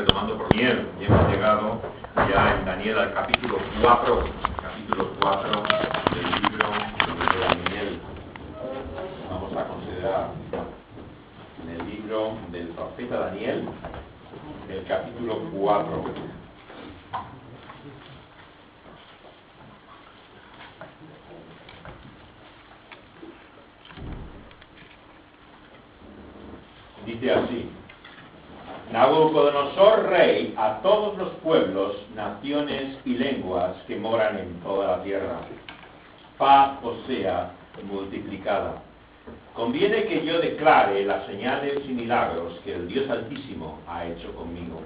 retomando por Daniel y hemos llegado ya en Daniel al capítulo 4 del libro de Daniel. Vamos a considerar en el libro del profeta Daniel el capítulo 4. Dice así: Nabucodonosor, rey, a todos los pueblos, naciones y lenguas que moran en toda la tierra, paz os sea multiplicada. Conviene que yo declare las señales y milagros que el Dios Altísimo ha hecho conmigo.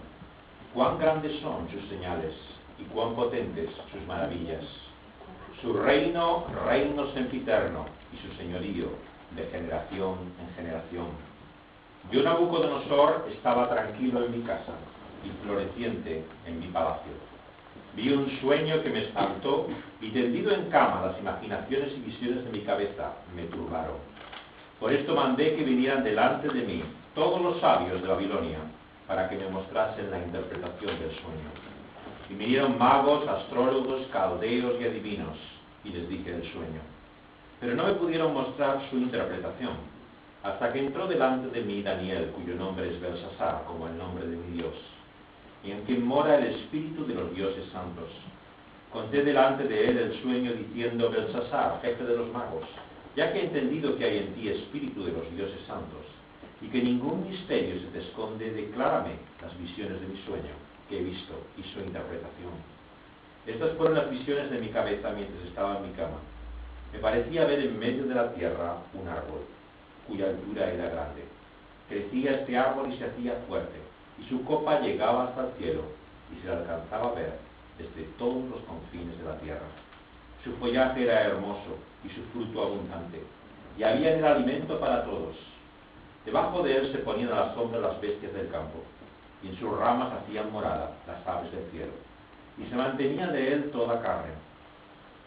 Cuán grandes son sus señales y cuán potentes sus maravillas. Su reino, reino sempiterno, y su señorío, de generación en generación. Yo, Nabucodonosor, estaba tranquilo en mi casa y floreciente en mi palacio. Vi un sueño que me espantó y tendido en cama las imaginaciones y visiones de mi cabeza me turbaron. Por esto mandé que vinieran delante de mí todos los sabios de Babilonia para que me mostrasen la interpretación del sueño. Y vinieron magos, astrólogos, caldeos y adivinos, y les dije el sueño. Pero no me pudieron mostrar su interpretación, hasta que entró delante de mí Daniel, cuyo nombre es Belsasar, como el nombre de mi Dios, y en quien mora el espíritu de los dioses santos. Conté delante de él el sueño diciendo: Belsasar, jefe de los magos, ya que he entendido que hay en ti espíritu de los dioses santos, y que ningún misterio se te esconde, declárame las visiones de mi sueño que he visto y su interpretación. Estas fueron las visiones de mi cabeza mientras estaba en mi cama. Me parecía ver en medio de la tierra un árbol, cuya altura era grande. Crecía este árbol y se hacía fuerte, y su copa llegaba hasta el cielo, y se la alcanzaba a ver desde todos los confines de la tierra. Su follaje era hermoso, y su fruto abundante, y había en el alimento para todos. Debajo de él se ponían a la sombra las bestias del campo, y en sus ramas hacían morada las aves del cielo, y se mantenía de él toda carne.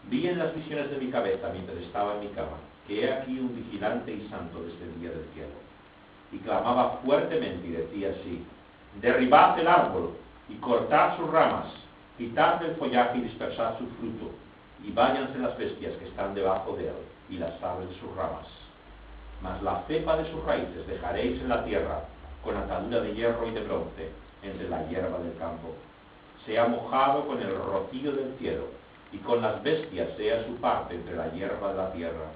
Vi en las visiones de mi cabeza mientras estaba en mi cama, que he aquí un vigilante y santo descendía del cielo, y clamaba fuertemente y decía así: derribad el árbol y cortad sus ramas, quitad el follaje y dispersad su fruto, y váyanse las bestias que están debajo de él y las aves de sus ramas. Mas la cepa de sus raíces dejaréis en la tierra, con atadura de hierro y de bronce, entre la hierba del campo. Sea mojado con el rocío del cielo, y con las bestias sea su parte entre la hierba de la tierra.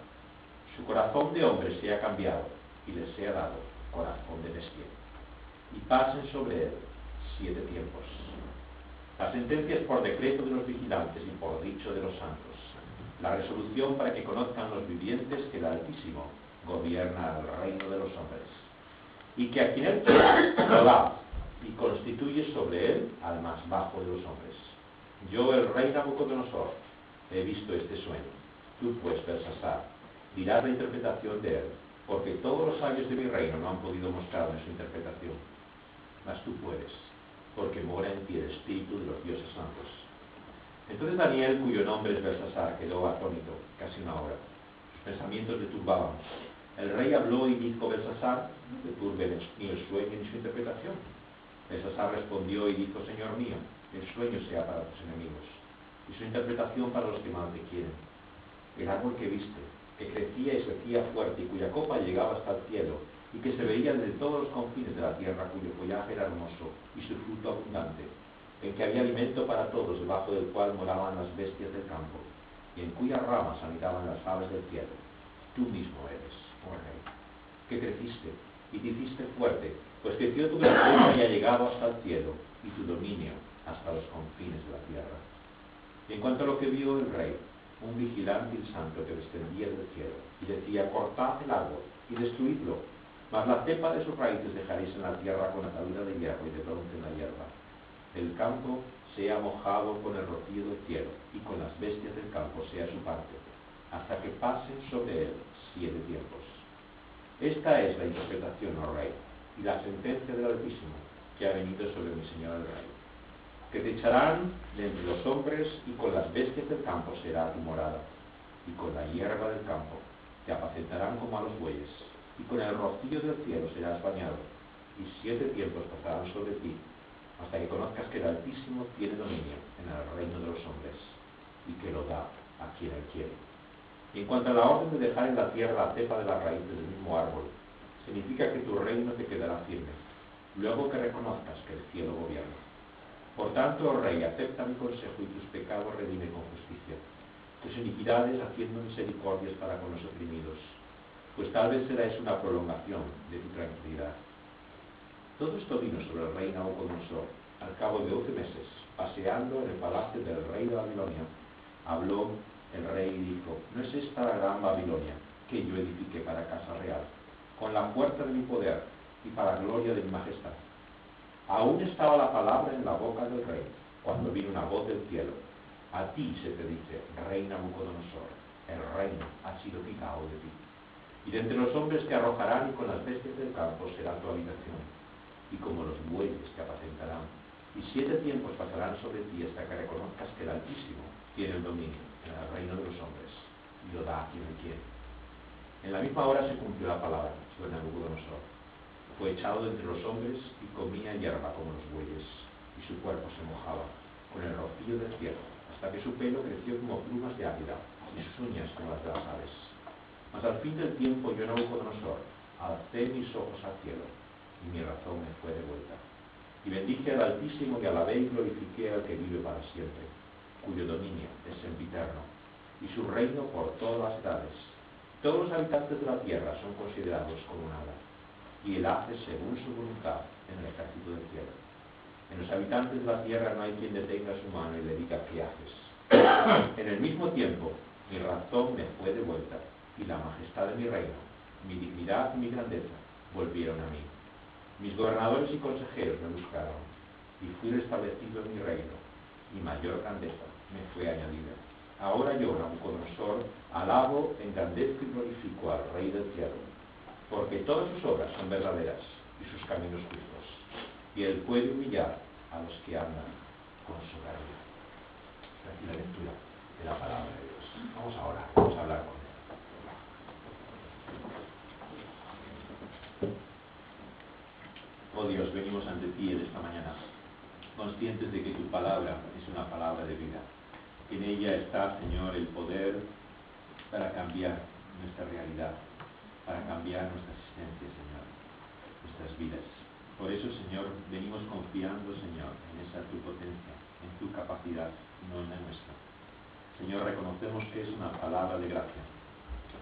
Su corazón de hombre sea cambiado, y les sea dado corazón de bestia. Y pasen sobre él 7 tiempos. La sentencia es por decreto de los vigilantes y por dicho de los santos. La resolución para que conozcan los vivientes que el Altísimo gobierna el reino de los hombres, y que a quien él quiera lo da, y constituye sobre él al más bajo de los hombres. Yo, el rey Nabucodonosor, he visto este sueño. Tú, pues, Belsasar, dirás la interpretación de él, porque todos los sabios de mi reino no han podido mostrarme su interpretación. Mas tú puedes, porque mora en ti el espíritu de los dioses santos. Entonces Daniel, cuyo nombre es Belsasar, quedó atónito casi una hora. Sus pensamientos le turbaban. El rey habló y dijo: Belsasar, no te turbe ni el sueño ni su interpretación. Belsasar respondió y dijo: Señor mío, el sueño sea para tus enemigos, y su interpretación para los que más te quieren. El árbol que viste, que crecía y se hacía fuerte, y cuya copa llegaba hasta el cielo, y que se veía desde todos los confines de la tierra, cuyo follaje era hermoso, y su fruto abundante, en que había alimento para todos, debajo del cual moraban las bestias del campo, y en cuyas ramas anidaban las aves del cielo. Tú mismo eres, oh rey, que creciste, y te hiciste fuerte, pues creció tu grandeza y ha llegado hasta el cielo, y tu dominio hasta los confines de la tierra. Y en cuanto a lo que vio el rey, un vigilante y santo que descendía del cielo, y decía: cortad el árbol y destruidlo, mas la cepa de sus raíces dejaréis en la tierra con atadura de hierro y de bronce en la hierba. El campo sea mojado con el rocío del cielo, y con las bestias del campo sea su parte, hasta que pasen sobre él 7 tiempos. Esta es la interpretación, oh rey, y la sentencia del Altísimo que ha venido sobre mi señor el rey: que te echarán de entre los hombres, y con las bestias del campo será tu morada, y con la hierba del campo te apacentarán como a los bueyes, y con el rocío del cielo serás bañado, y 7 tiempos pasarán sobre ti, hasta que conozcas que el Altísimo tiene dominio en el reino de los hombres y que lo da a quien él quiere. Y en cuanto a la orden de dejar en la tierra la cepa de las raíces del mismo árbol, significa que tu reino te quedará firme, luego que reconozcas que el cielo gobierna. Por tanto, oh Rey, acepta mi consejo y tus pecados redime con justicia, tus iniquidades haciendo misericordias para con los oprimidos, pues tal vez será eso una prolongación de tu tranquilidad. Todo esto vino sobre el rey Nabucodonosor. Al cabo de 12 meses, paseando en el palacio del rey de Babilonia, habló el rey y dijo: ¿no es esta la gran Babilonia que yo edifiqué para casa real, con la fuerza de mi poder y para gloria de mi majestad? Aún estaba la palabra en la boca del rey, cuando vino una voz del cielo: a ti se te dice, rey Nabucodonosor, el reino ha sido quitado de ti. Y de entre los hombres te arrojarán, y con las bestias del campo será tu habitación, y como los bueyes te apacentarán. Y 7 tiempos pasarán sobre ti hasta que reconozcas que el Altísimo tiene el dominio en el reino de los hombres, y lo da a quien él quiere. En la misma hora se cumplió la palabra sobre Nabucodonosor. Fue echado de entre los hombres y comía hierba como los bueyes, y su cuerpo se mojaba con el rocío del cielo, hasta que su pelo creció como plumas de águila y sus uñas como las de las aves. Mas al fin del tiempo yo, Nabucodonosor, alcé mis ojos al cielo, y mi razón me fue devuelta. Y bendije al Altísimo, y alabé y glorifiqué al que vive para siempre, cuyo dominio es sempiterno, y su reino por todas las edades. Todos los habitantes de la tierra son considerados como nada, y él hace según su voluntad en el ejército del cielo. En los habitantes de la tierra no hay quien detenga su mano y le diga: ¿qué haces? En el mismo tiempo, mi razón me fue devuelta, y la majestad de mi reino, mi dignidad y mi grandeza volvieron a mí. Mis gobernadores y consejeros me buscaron, y fui restablecido en mi reino, y mayor grandeza me fue añadida. Ahora yo, Nabucodonosor, alabo, engrandezco y glorifico al Rey del cielo, porque todas sus obras son verdaderas y sus caminos justos, y él puede humillar a los que andan con soberbia. Aquí la lectura de la palabra de Dios. Vamos ahora, vamos a hablar con él. Oh Dios, venimos ante ti en esta mañana, conscientes de que tu palabra es una palabra de vida. En ella está, Señor, el poder para cambiar nuestra realidad, para cambiar nuestra existencia, Señor, nuestras vidas. Por eso, Señor, venimos confiando, Señor, en esa tu potencia, en tu capacidad, no en la nuestra. Señor, reconocemos que es una palabra de gracia,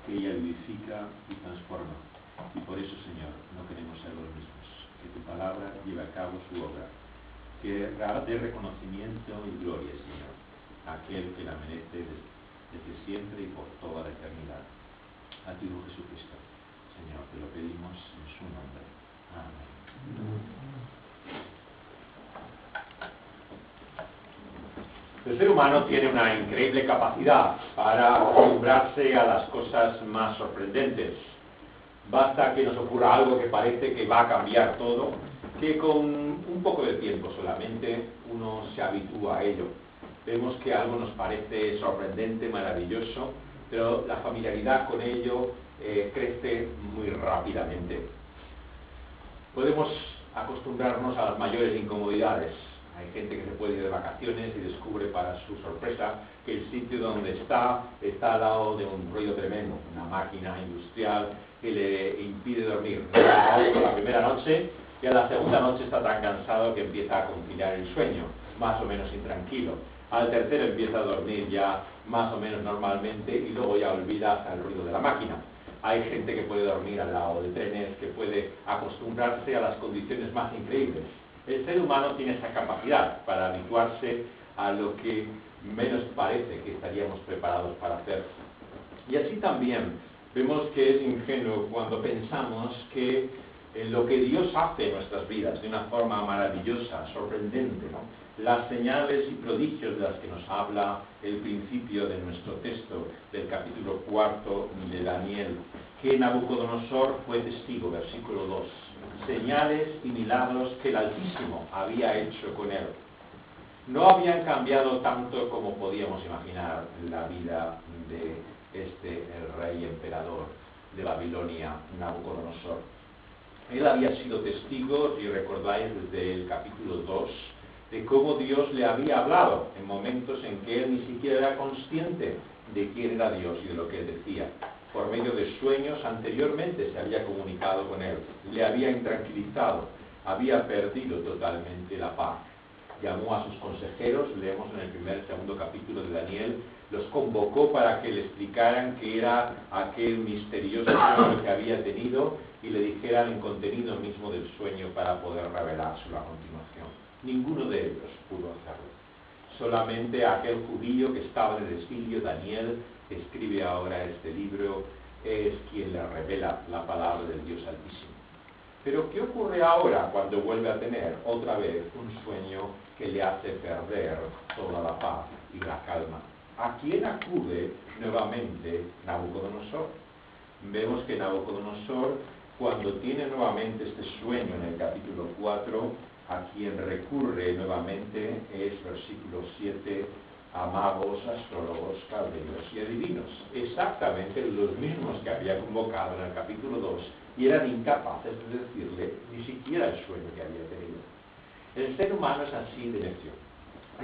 que ella vivifica y transforma. Y por eso, Señor, no queremos ser los mismos. Que tu palabra lleve a cabo su obra, que dé reconocimiento y gloria, Señor, a aquel que la merece desde siempre y por toda la eternidad. A ti, Hijo Jesucristo, Señor, te lo pedimos en su nombre. Amén. El ser humano tiene una increíble capacidad para acostumbrarse a las cosas más sorprendentes. Basta que nos ocurra algo que parece que va a cambiar todo, que con un poco de tiempo solamente uno se habitúa a ello. Vemos que algo nos parece sorprendente, maravilloso, pero la familiaridad con ello crece muy rápidamente. Podemos acostumbrarnos a las mayores incomodidades. Hay gente que se puede ir de vacaciones y descubre para su sorpresa que el sitio donde está al lado de un ruido tremendo, una máquina industrial que le impide dormir. La primera noche y a la segunda noche está tan cansado que empieza a conciliar el sueño, más o menos intranquilo. Al tercero empieza a dormir ya más o menos normalmente y luego ya olvida hasta el ruido de la máquina. Hay gente que puede dormir al lado de trenes, que puede acostumbrarse a las condiciones más increíbles. El ser humano tiene esa capacidad para habituarse a lo que menos parece que estaríamos preparados para hacer. Y así también vemos que es ingenuo cuando pensamos que lo que Dios hace en nuestras vidas de una forma maravillosa, sorprendente, ¿no? Las señales y prodigios de las que nos habla el principio de nuestro texto del capítulo 4 de Daniel, que Nabucodonosor fue testigo, versículo 2, señales y milagros que el Altísimo había hecho con él. No habían cambiado tanto como podíamos imaginar la vida de el rey emperador de Babilonia, Nabucodonosor. Él había sido testigo, si recordáis, desde el capítulo 2, de cómo Dios le había hablado en momentos en que él ni siquiera era consciente de quién era Dios y de lo que él decía. Por medio de sueños anteriormente se había comunicado con él, le había intranquilizado, había perdido totalmente la paz. Llamó a sus consejeros, leemos en el segundo capítulo de Daniel, los convocó para que le explicaran qué era aquel misterioso sueño que había tenido y le dijeran el contenido mismo del sueño para poder revelárselo a continuación. Ninguno de ellos pudo hacerlo. Solamente aquel judío que estaba en el exilio, Daniel, que escribe ahora este libro, es quien le revela la palabra del Dios Altísimo. Pero ¿qué ocurre ahora cuando vuelve a tener otra vez un sueño que le hace perder toda la paz y la calma? ¿A quién acude nuevamente Nabucodonosor? Vemos que Nabucodonosor, cuando tiene nuevamente este sueño en el capítulo 4, a quien recurre nuevamente es versículo 7, a magos, astrólogos, caldeos y adivinos. Exactamente los mismos que había convocado en el capítulo 2 y eran incapaces de decirle ni siquiera el sueño que había tenido. El ser humano es así de necio.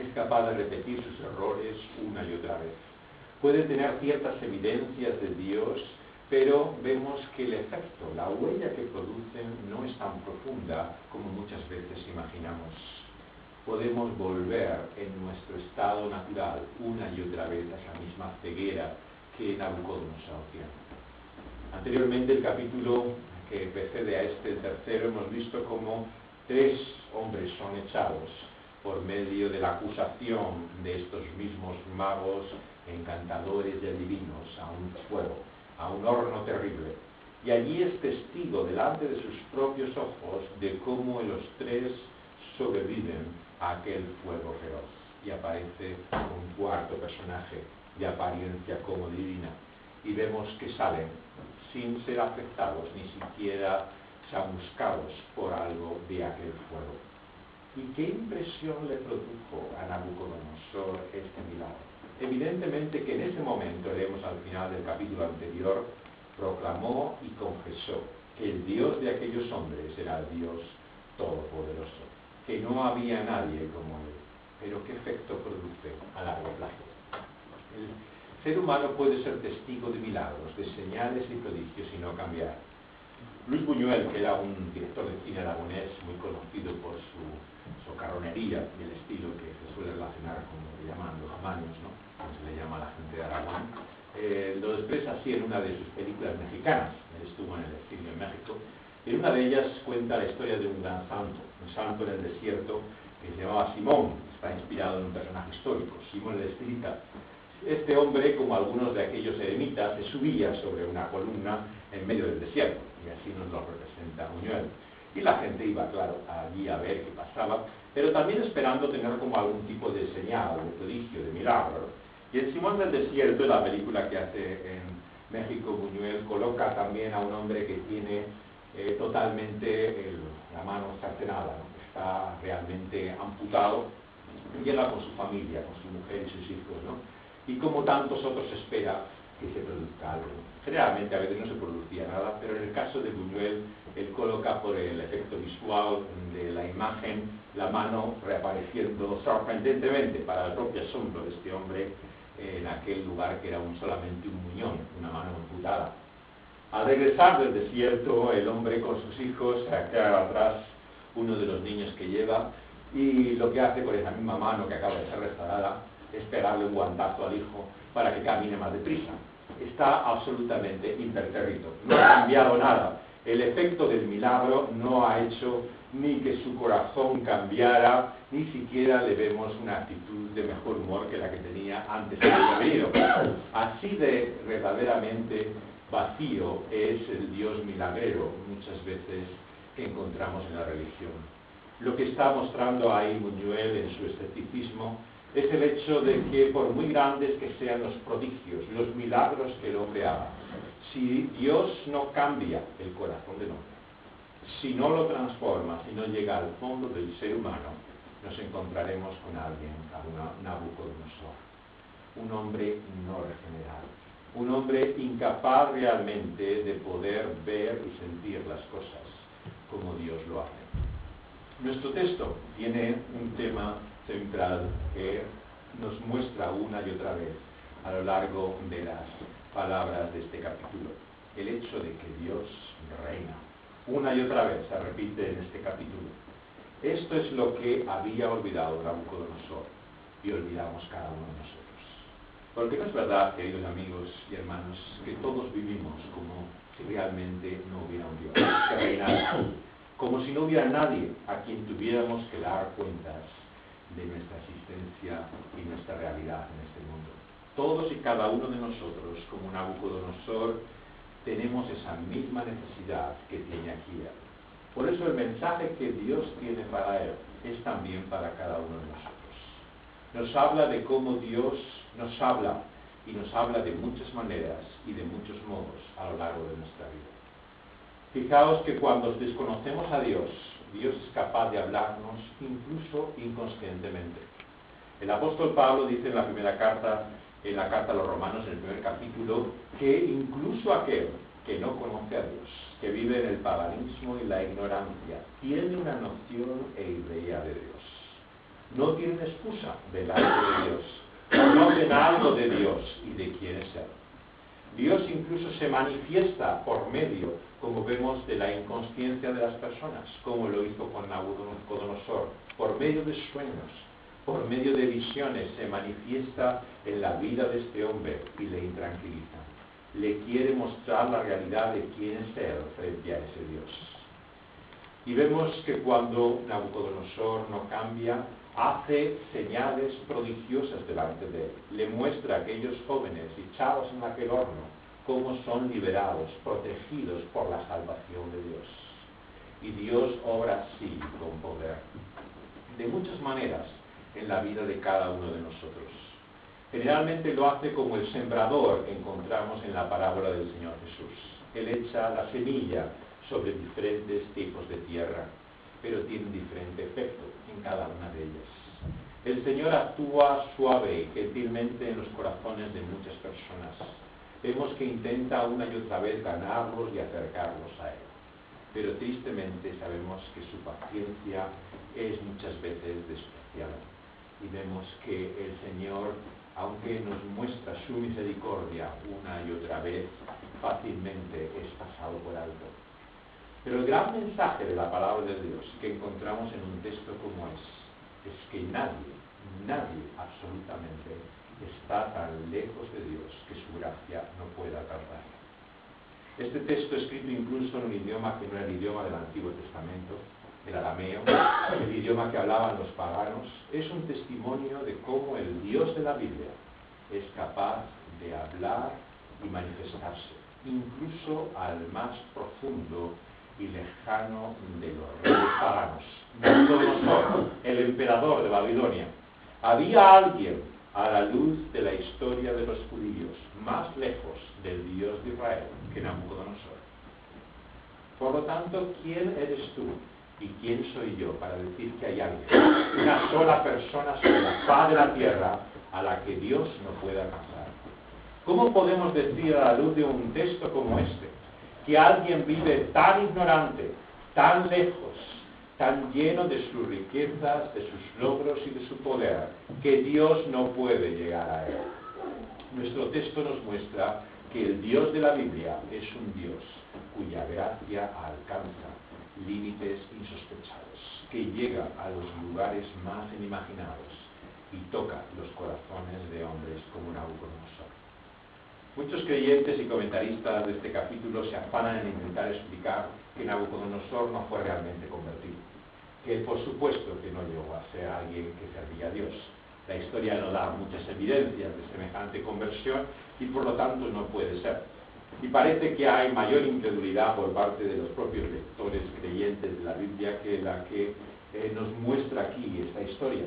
Es capaz de repetir sus errores una y otra vez. Puede tener ciertas evidencias de Dios, pero vemos que el efecto, la huella que producen no es tan profunda como muchas veces imaginamos. Podemos volver en nuestro estado natural una y otra vez a esa misma ceguera que Nabucodonosor tiene. Anteriormente, el capítulo que precede a este, el tercero, hemos visto cómo 3 hombres son echados por medio de la acusación de estos mismos magos, encantadores y adivinos a un fuego, a un horno terrible. Y allí es testigo delante de sus propios ojos de cómo los 3 sobreviven a aquel fuego feroz. Y aparece un cuarto personaje de apariencia como divina. Y vemos que salen sin ser afectados, ni siquiera chamuscados por algo de aquel fuego. ¿Y qué impresión le produjo a Nabucodonosor este milagro? Evidentemente que en ese momento, leemos al final del capítulo anterior, proclamó y confesó que el Dios de aquellos hombres era el Dios Todopoderoso, que no había nadie como él. Pero ¿qué efecto produce a largo plazo? El ser humano puede ser testigo de milagros, de señales y prodigios y no cambiar. Luis Buñuel, que era un director de cine aragonés muy conocido por su socarronería y el estilo que se suele relacionar con lo que llaman los amaños, ¿no? Como se le llama a la gente de Aragón, lo expresa así en una de sus películas mexicanas. Él estuvo en el exilio en México. En una de ellas cuenta la historia de un gran santo, un santo en el desierto que se llamaba Simón. Está inspirado en un personaje histórico, Simón el Escrita. Este hombre, como algunos de aquellos eremitas, se subía sobre una columna en medio del desierto, y así nos lo representa Buñuel. Y la gente iba, claro, allí a ver qué pasaba, pero también esperando tener como algún tipo de señal, de prodigio, de milagro. Y en Simón del Desierto, la película que hace en México Buñuel, coloca también a un hombre que tiene totalmente la mano cercenada, ¿no? Está realmente amputado, y llega con su familia, con su mujer y sus hijos, ¿no? Y como tantos otros espera que se produzca algo. Generalmente a veces no se producía nada, pero en el caso de Buñuel, él coloca por el efecto visual de la imagen la mano reapareciendo sorprendentemente para el propio asombro de este hombre en aquel lugar que era solamente un muñón, una mano amputada. Al regresar del desierto, el hombre con sus hijos se queda atrás uno de los niños que lleva y lo que hace con esa misma mano que acaba de ser restaurada es pegarle un guantazo al hijo para que camine más deprisa. Está absolutamente impertérrito, no ha cambiado nada. El efecto del milagro no ha hecho ni que su corazón cambiara, ni siquiera le vemos una actitud de mejor humor que la que tenía antes de haber venido. Así de verdaderamente vacío es el Dios milagrero muchas veces que encontramos en la religión. Lo que está mostrando ahí Buñuel en su escepticismo es el hecho de que por muy grandes que sean los prodigios, los milagros que el hombre haga, si Dios no cambia el corazón del hombre, si no lo transforma, si no llega al fondo del ser humano, nos encontraremos con alguien, a Nabucodonosor, un hombre no regenerado, un hombre incapaz realmente de poder ver y sentir las cosas, como Dios lo hace. Nuestro texto tiene un tema central que nos muestra una y otra vez a lo largo de las palabras de este capítulo. El hecho de que Dios reina. Una y otra vez se repite en este capítulo. Esto es lo que había olvidado Nabucodonosor y olvidamos cada uno de nosotros. Porque no es verdad, queridos amigos y hermanos, que todos vivimos como si realmente no hubiera un Dios que reinara, como si no hubiera nadie a quien tuviéramos que dar cuentas de nuestra existencia y nuestra realidad en este mundo. Todos y cada uno de nosotros, como Nabucodonosor, tenemos esa misma necesidad que tiene aquí él. Por eso el mensaje que Dios tiene para él es también para cada uno de nosotros. Nos habla de cómo Dios nos habla, y nos habla de muchas maneras y de muchos modos a lo largo de nuestra vida. Fijaos que cuando desconocemos a Dios, Dios es capaz de hablarnos incluso inconscientemente. El apóstol Pablo dice en la primera carta, en la carta a los Romanos, en el primer capítulo, que incluso aquel que no conoce a Dios, que vive en el paganismo y la ignorancia, tiene una noción e idea de Dios. No tiene excusa delante de Dios. Conocen algo de Dios y de quién es Él. Dios incluso se manifiesta por medio, como vemos, de la inconsciencia de las personas, como lo hizo con Nabucodonosor, por medio de sueños, por medio de visiones, se manifiesta en la vida de este hombre y le intranquiliza. Le quiere mostrar la realidad de quién es Él frente a ese Dios. Y vemos que cuando Nabucodonosor no cambia, hace señales prodigiosas delante de él. Le muestra a aquellos jóvenes echados en aquel horno cómo son liberados, protegidos por la salvación de Dios. Y Dios obra así con poder, de muchas maneras, en la vida de cada uno de nosotros. Generalmente lo hace como el sembrador que encontramos en la parábola del Señor Jesús. Él echa la semilla sobre diferentes tipos de tierra, pero tiene un diferente efecto en cada una de ellas. El Señor actúa suave y gentilmente en los corazones de muchas personas. Vemos que intenta una y otra vez ganarlos y acercarlos a Él. Pero tristemente sabemos que su paciencia es muchas veces despreciada. Y vemos que el Señor, aunque nos muestra su misericordia una y otra vez, fácilmente es pasado por alto. Pero el gran mensaje de la palabra de Dios que encontramos en un texto como es que nadie absolutamente está tan lejos de Dios que su gracia no pueda alcanzar. Este texto, escrito incluso en un idioma que no era el idioma del Antiguo Testamento, el arameo, el idioma que hablaban los paganos, es un testimonio de cómo el Dios de la Biblia es capaz de hablar y manifestarse, incluso al más profundo y lejano de los reyes paganos. Nabucodonosor, el emperador de Babilonia. Había alguien a la luz de la historia de los judíos más lejos del Dios de Israel que Nabucodonosor. Por lo tanto, ¿quién eres tú y quién soy yo para decir que hay alguien, una sola persona sobre la faz de la tierra a la que Dios no puede alcanzar? ¿Cómo podemos decir a la luz de un texto como este que alguien vive tan ignorante, tan lejos, tan lleno de sus riquezas, de sus logros y de su poder, que Dios no puede llegar a él? Nuestro texto nos muestra que el Dios de la Biblia es un Dios cuya gracia alcanza límites insospechados, que llega a los lugares más inimaginados y toca los corazones de hombres como Nabucodonosor. Muchos creyentes y comentaristas de este capítulo se afanan en intentar explicar que Nabucodonosor no fue realmente convertido, que por supuesto que no llegó a ser alguien que servía a Dios. La historia no da muchas evidencias de semejante conversión y por lo tanto no puede ser. Y parece que hay mayor incredulidad por parte de los propios lectores creyentes de la Biblia que la que nos muestra aquí esta historia.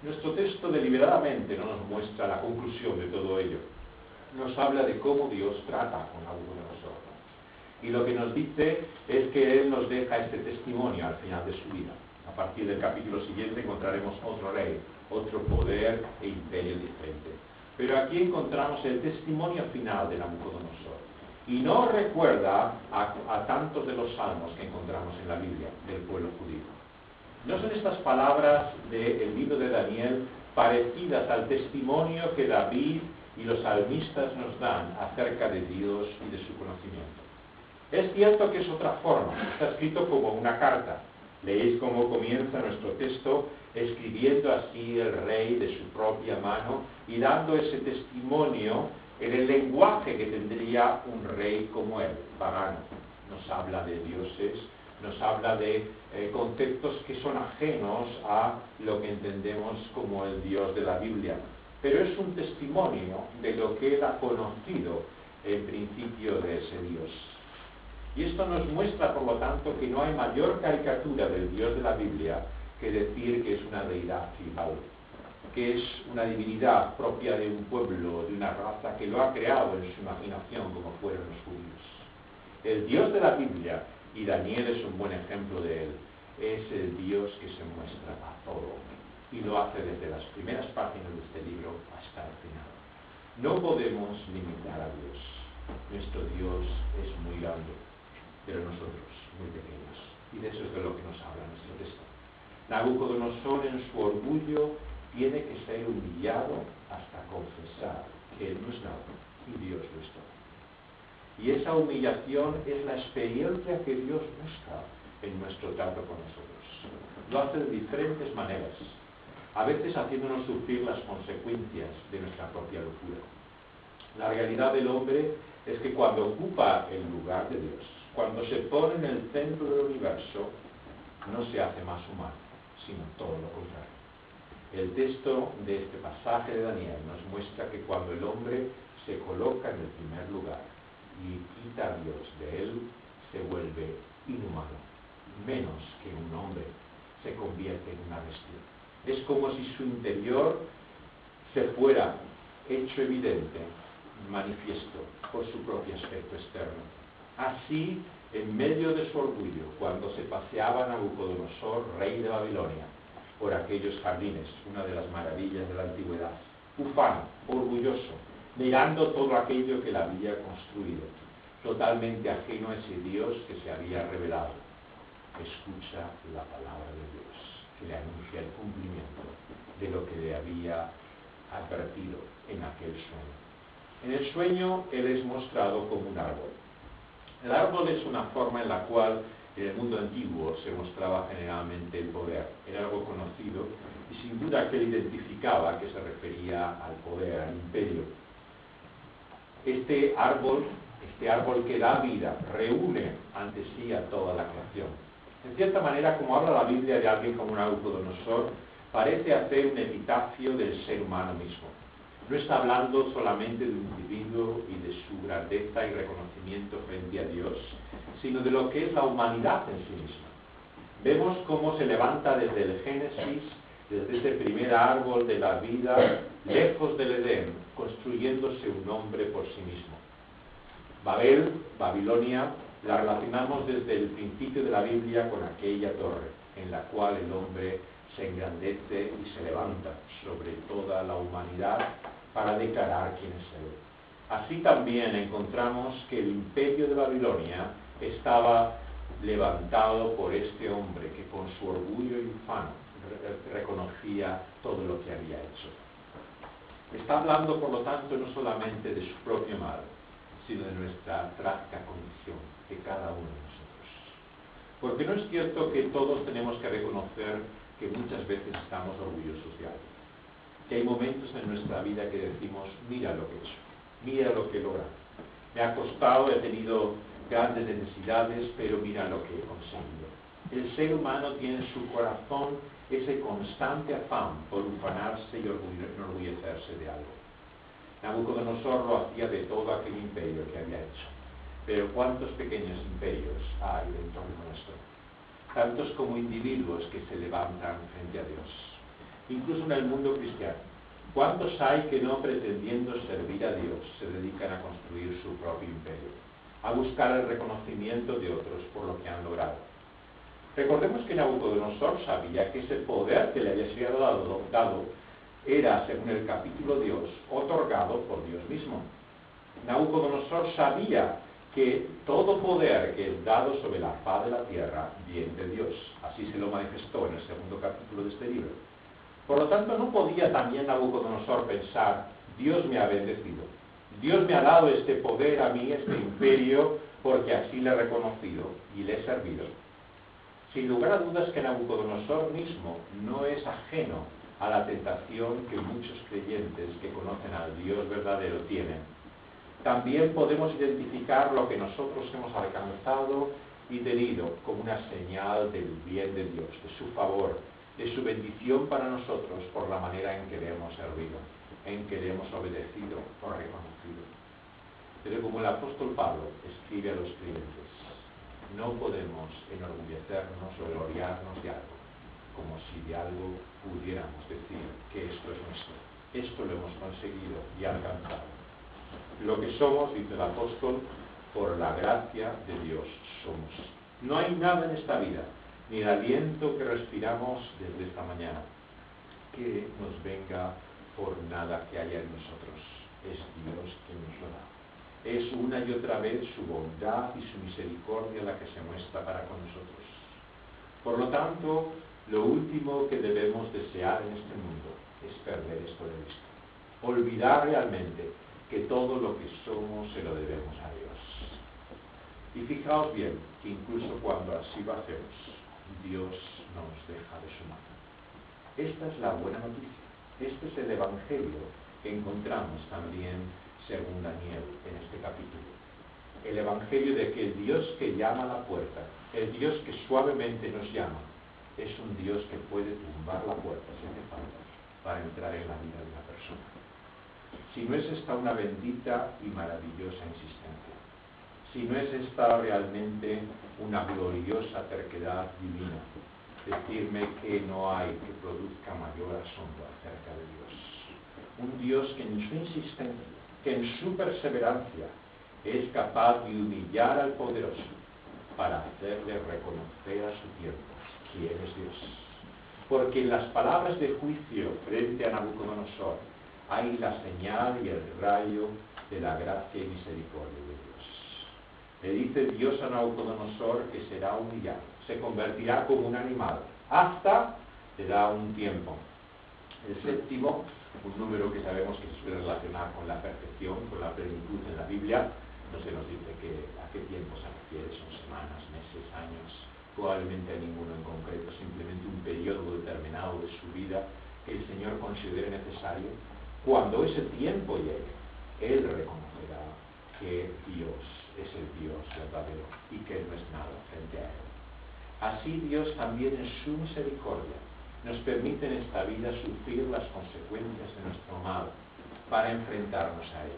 Nuestro texto deliberadamente no nos muestra la conclusión de todo ello. Nos habla de cómo Dios trata con Nabucodonosor. Y lo que nos dice es que Él nos deja este testimonio al final de su vida. A partir del capítulo siguiente encontraremos otro rey, otro poder e imperio diferente. Pero aquí encontramos el testimonio final de Nabucodonosor. y no recuerda a tantos de los salmos que encontramos en la Biblia del pueblo judío. ¿No son estas palabras del libro de Daniel parecidas al testimonio que David y los salmistas nos dan acerca de Dios y de su conocimiento? Es cierto que es otra forma, está escrito como una carta. Leéis cómo comienza nuestro texto, escribiendo así el rey de su propia mano y dando ese testimonio en el lenguaje que tendría un rey como él, pagano. Nos habla de dioses, nos habla de conceptos que son ajenos a lo que entendemos como el Dios de la Biblia. Pero es un testimonio de lo que él ha conocido en principio de ese Dios. Y esto nos muestra, por lo tanto, que no hay mayor caricatura del Dios de la Biblia que decir que es una deidad tribal, que es una divinidad propia de un pueblo, de una raza que lo ha creado en su imaginación como fueron los judíos. El Dios de la Biblia, y Daniel es un buen ejemplo de él, es el Dios que se muestra a todo y lo hace desde las primeras páginas de este libro hasta el final. No podemos limitar a Dios. Nuestro Dios es muy grande, pero nosotros muy pequeños. Y de eso es de lo que nos habla nuestro texto. Nabucodonosor en su orgullo tiene que ser humillado hasta confesar que él no es nada y Dios lo es todo. Y esa humillación es la experiencia que Dios busca en nuestro trato con nosotros. Lo hace de diferentes maneras, a veces haciéndonos sufrir las consecuencias de nuestra propia locura. La realidad del hombre es que cuando ocupa el lugar de Dios, cuando se pone en el centro del universo, no se hace más humano, sino todo lo contrario. El texto de este pasaje de Daniel nos muestra que cuando el hombre se coloca en el primer lugar y quita a Dios de él, se vuelve inhumano, menos que un hombre, se convierte en una bestia. Es como si su interior se fuera hecho evidente, manifiesto, por su propio aspecto externo. Así, en medio de su orgullo, cuando se paseaba Nabucodonosor, rey de Babilonia, por aquellos jardines, una de las maravillas de la antigüedad, ufano, orgulloso, mirando todo aquello que él había construido, totalmente ajeno a ese Dios que se había revelado, escucha la palabra de Dios, que le anuncia el cumplimiento de lo que le había advertido en aquel sueño. En el sueño él es mostrado como un árbol. El árbol es una forma en la cual en el mundo antiguo se mostraba generalmente el poder. Era algo conocido y sin duda que él identificaba que se refería al poder, al imperio. Este árbol que da vida, reúne ante sí a toda la creación. En cierta manera, como habla la Biblia de alguien como Nabucodonosor, parece hacer un epitafio del ser humano mismo. No está hablando solamente de un individuo y de su grandeza y reconocimiento frente a Dios, sino de lo que es la humanidad en sí misma. Vemos cómo se levanta desde el Génesis, desde ese primer árbol de la vida, lejos del Edén, construyéndose un hombre por sí mismo. Babel, Babilonia, la relacionamos desde el principio de la Biblia con aquella torre, en la cual el hombre se engrandece y se levanta sobre toda la humanidad para declarar quién es él. Así también encontramos que el imperio de Babilonia estaba levantado por este hombre que con su orgullo infame reconocía todo lo que había hecho. Está hablando, por lo tanto, no solamente de su propio mal, sino de nuestra trágica condición, de cada uno de nosotros. Porque no es cierto que todos tenemos que reconocer que muchas veces estamos orgullosos de algo. Que hay momentos en nuestra vida que decimos, mira lo que he hecho, mira lo que he logrado. Me ha costado, he tenido grandes necesidades, pero mira lo que he conseguido. El ser humano tiene en su corazón ese constante afán por ufanarse y enorgullecerse de algo. Nabucodonosor lo hacía de todo aquel imperio que había hecho. Pero ¿cuántos pequeños imperios hay dentro de nuestro? Tantos como individuos que se levantan frente a Dios. Incluso en el mundo cristiano. ¿Cuántos hay que no pretendiendo servir a Dios se dedican a construir su propio imperio? A buscar el reconocimiento de otros por lo que han logrado. Recordemos que Nabucodonosor sabía que ese poder que le había sido dado era, según el capítulo 2, otorgado por Dios mismo. Nabucodonosor sabía que todo poder que es dado sobre la faz de la tierra viene de Dios. Así se lo manifestó en el segundo capítulo de este libro. Por lo tanto, no podía también Nabucodonosor pensar, Dios me ha bendecido, Dios me ha dado este poder a mí, este imperio, porque así le he reconocido y le he servido. Sin lugar a dudas que Nabucodonosor mismo no es ajeno a la tentación que muchos creyentes que conocen al Dios verdadero tienen. También podemos identificar lo que nosotros hemos alcanzado y tenido como una señal del bien de Dios, de su favor, de su bendición para nosotros por la manera en que le hemos servido, en que le hemos obedecido o reconocido. Pero como el apóstol Pablo escribe a los creyentes, no podemos enorgullecernos o gloriarnos de algo, como si de algo pudiéramos decir que esto es nuestro, esto lo hemos conseguido y alcanzado. Lo que somos, dice el apóstol, por la gracia de Dios somos. No hay nada en esta vida, ni el aliento que respiramos desde esta mañana, que nos venga por nada que haya en nosotros. Es Dios quien nos lo da. Es una y otra vez su bondad y su misericordia la que se muestra para con nosotros. Por lo tanto, lo último que debemos desear en este mundo es perder esto de vista. Olvidar realmente que todo lo que somos se lo debemos a Dios. Y fijaos bien que incluso cuando así lo hacemos, Dios nos deja de su mano. Esta es la buena noticia. Este es el Evangelio que encontramos también según Daniel en este capítulo. El Evangelio de que el Dios que llama a la puerta, el Dios que suavemente nos llama, es un Dios que puede tumbar la puerta si hace falta para entrar en la vida de una persona. Si no es esta una bendita y maravillosa insistencia, si no es esta realmente una gloriosa terquedad divina, decirme que no hay que produzca mayor asombro acerca de Dios. Un Dios que en su insistencia, que en su perseverancia es capaz de humillar al poderoso para hacerle reconocer a su tiempo quién es Dios. Porque en las palabras de juicio frente a Nabucodonosor hay la señal y el rayo de la gracia y misericordia de Dios. Le dice Dios a Nabucodonosor que será humillado, se convertirá como un animal, hasta le da un tiempo. El séptimo, un número que sabemos que se suele relacionar con la perfección, con la plenitud en la Biblia, no se nos dice a qué tiempo se refiere, son semanas, meses, años, probablemente a ninguno en concreto, simplemente un periodo determinado de su vida que el Señor considere necesario. Cuando ese tiempo llegue, Él reconocerá que Dios es el Dios verdadero y que no es nada frente a Él. Así Dios también en su misericordia nos permite en esta vida sufrir las consecuencias de nuestro mal para enfrentarnos a Él.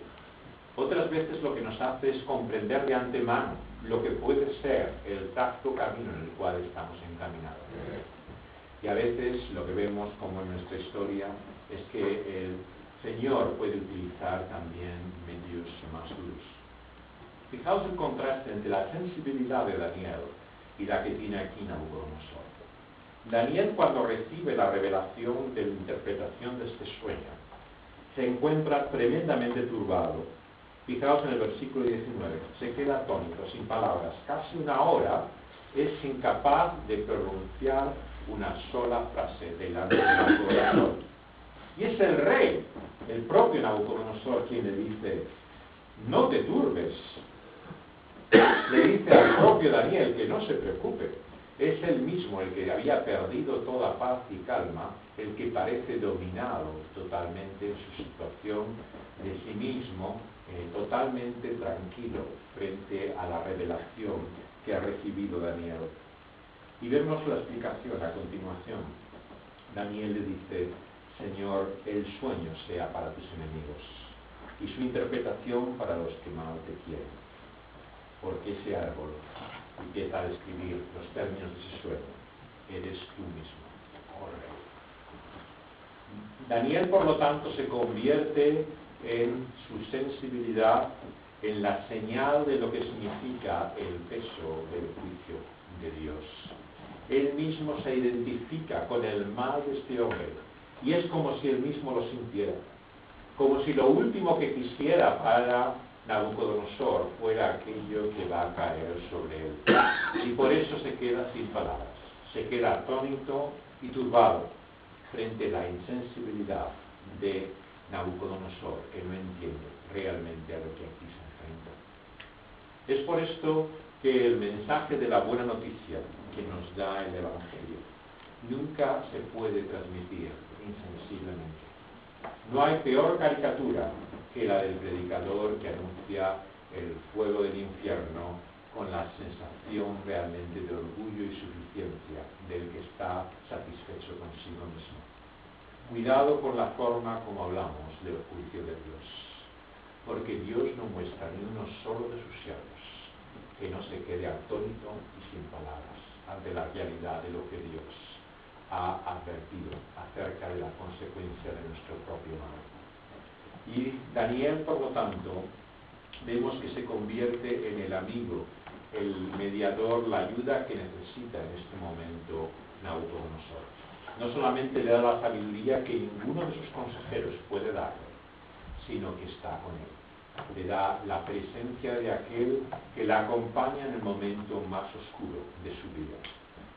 Otras veces lo que nos hace es comprender de antemano lo que puede ser el exacto camino en el cual estamos encaminados. Y a veces lo que vemos, como en nuestra historia, es que el Señor puede utilizar también medios más duros. Fijaos el contraste entre la sensibilidad de Daniel y la que tiene aquí Nabucodonosor. Daniel, cuando recibe la revelación de la interpretación de este sueño, se encuentra tremendamente turbado. Fijaos en el versículo 19, se queda atónito, sin palabras. Casi una hora es incapaz de pronunciar una sola frase delante de Nabucodonosor. Y es el rey, el propio Nabucodonosor, quien le dice, no te turbes. Le dice al propio Daniel que no se preocupe. Es él mismo el que había perdido toda paz y calma, el que parece dominado totalmente en su situación de sí mismo, totalmente tranquilo frente a la revelación que ha recibido Daniel. Y vemos la explicación a continuación. Daniel le dice, Señor, el sueño sea para tus enemigos y su interpretación para los que mal te quieren. Porque ese árbol empieza a describir los términos de ese sueño. Eres tú mismo, oh Rey. Daniel, por lo tanto, se convierte en su sensibilidad en la señal de lo que significa el peso del juicio de Dios. Él mismo se identifica con el mal de este hombre y es como si él mismo lo sintiera, como si lo último que quisiera para Nabucodonosor fuera aquello que va a caer sobre él. Y por eso se queda sin palabras, se queda atónito y turbado frente a la insensibilidad de Nabucodonosor, que no entiende realmente a lo que aquí se enfrenta. Es por esto que el mensaje de la buena noticia que nos da el Evangelio nunca se puede transmitir insensiblemente. No hay peor caricatura que la del predicador que anuncia el fuego del infierno con la sensación realmente de orgullo y suficiencia del que está satisfecho consigo mismo. Cuidado con la forma como hablamos del juicio de Dios, porque Dios no muestra ni uno solo de sus siervos que no se quede atónito y sin palabras ante la realidad de lo que Dios ha advertido acerca de la consecuencia de nuestro propio mal. Y Daniel, por lo tanto, vemos que se convierte en el amigo, el mediador, la ayuda que necesita en este momento Nabucodonosor. No solamente le da la sabiduría que ninguno de sus consejeros puede darle, sino que está con él. Le da la presencia de aquel que la acompaña en el momento más oscuro de su vida,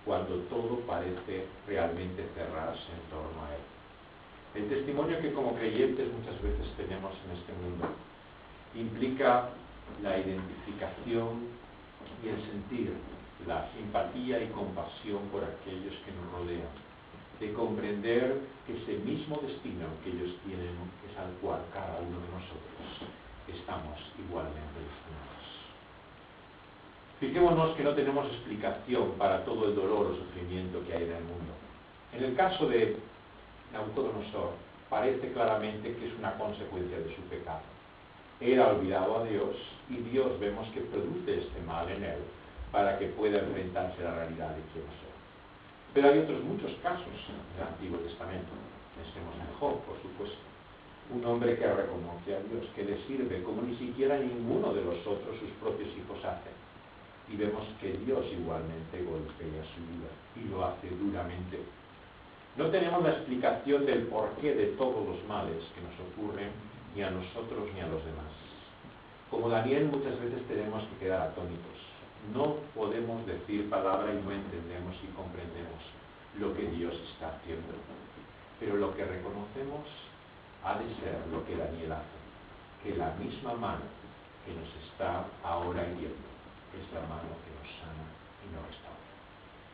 cuando todo parece realmente cerrarse en torno a él. El testimonio que como creyentes muchas veces tenemos en este mundo implica la identificación y el sentir, la simpatía y compasión por aquellos que nos rodean, de comprender que ese mismo destino que ellos tienen es al cual cada uno de nosotros estamos igualmente destinados. Fijémonos que no tenemos explicación para todo el dolor o sufrimiento que hay en el mundo. En el caso de Nabucodonosor, parece claramente que es una consecuencia de su pecado. Él ha olvidado a Dios y Dios vemos que produce este mal en él para que pueda enfrentarse a la realidad de quién es él. Pero hay otros muchos casos en el Antiguo Testamento. Pensemos en Job, por supuesto. Un hombre que reconoce a Dios, que le sirve como ni siquiera ninguno de los otros sus propios hijos hacen. Y vemos que Dios igualmente golpea su vida y lo hace duramente. No tenemos la explicación del porqué de todos los males que nos ocurren, ni a nosotros ni a los demás. Como Daniel, muchas veces tenemos que quedar atónitos. No podemos decir palabra y no entendemos y comprendemos lo que Dios está haciendo. Pero lo que reconocemos ha de ser lo que Daniel hace, que la misma mano que nos está ahora hiriendo es la mano que nos sana y nos restaura.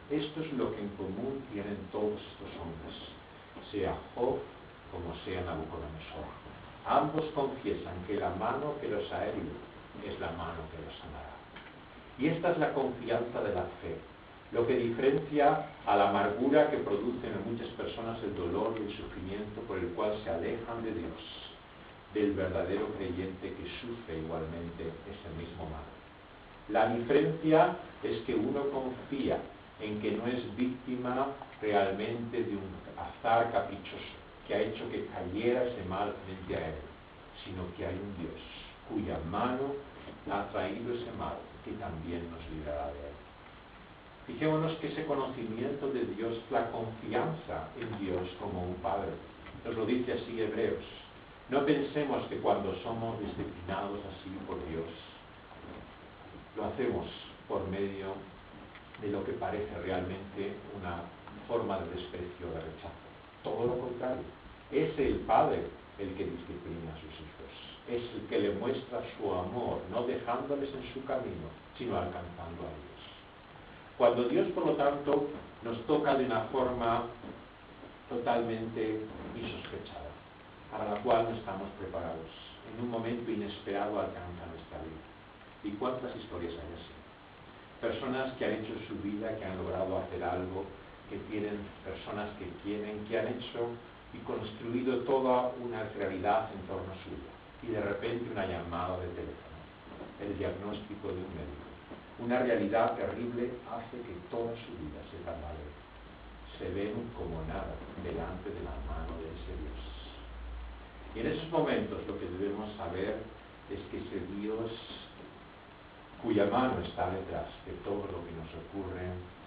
Esto es lo que en común tienen todos estos hombres, sea Job como sea Nabucodonosor. Ambos confiesan que la mano que los ha herido es la mano que los sanará. Y esta es la confianza de la fe, lo que diferencia a la amargura que producen en muchas personas el dolor y el sufrimiento por el cual se alejan de Dios, del verdadero creyente que sufre igualmente ese mismo mal. La diferencia es que uno confía en que no es víctima realmente de un azar caprichoso que ha hecho que cayera ese mal frente a él, sino que hay un Dios cuya mano ha traído ese mal que también nos librará de él. Fijémonos que ese conocimiento de Dios, la confianza en Dios como un Padre, nos lo dice así Hebreos. No pensemos que cuando somos disciplinados así por Dios, lo hacemos por medio de lo que parece realmente una forma de desprecio o de rechazo. Todo lo contrario, es el Padre el que disciplina a sus hijos, es el que le muestra su amor, no dejándoles en su camino, sino alcanzando a ellos. Cuando Dios, por lo tanto, nos toca de una forma totalmente insospechada, para la cual no estamos preparados, en un momento inesperado alcanza nuestra vida. ¿Y cuántas historias hay así? Personas que han hecho su vida, que han logrado hacer algo, que tienen personas que quieren, que han hecho y construido toda una realidad en torno suya. Y de repente una llamada de teléfono, el diagnóstico de un médico. Una realidad terrible hace que toda su vida se tambalee. Se ven como nada delante de la mano de ese Dios. Y en esos momentos lo que debemos saber es que ese Dios cuya mano está detrás de todo lo que nos ocurre,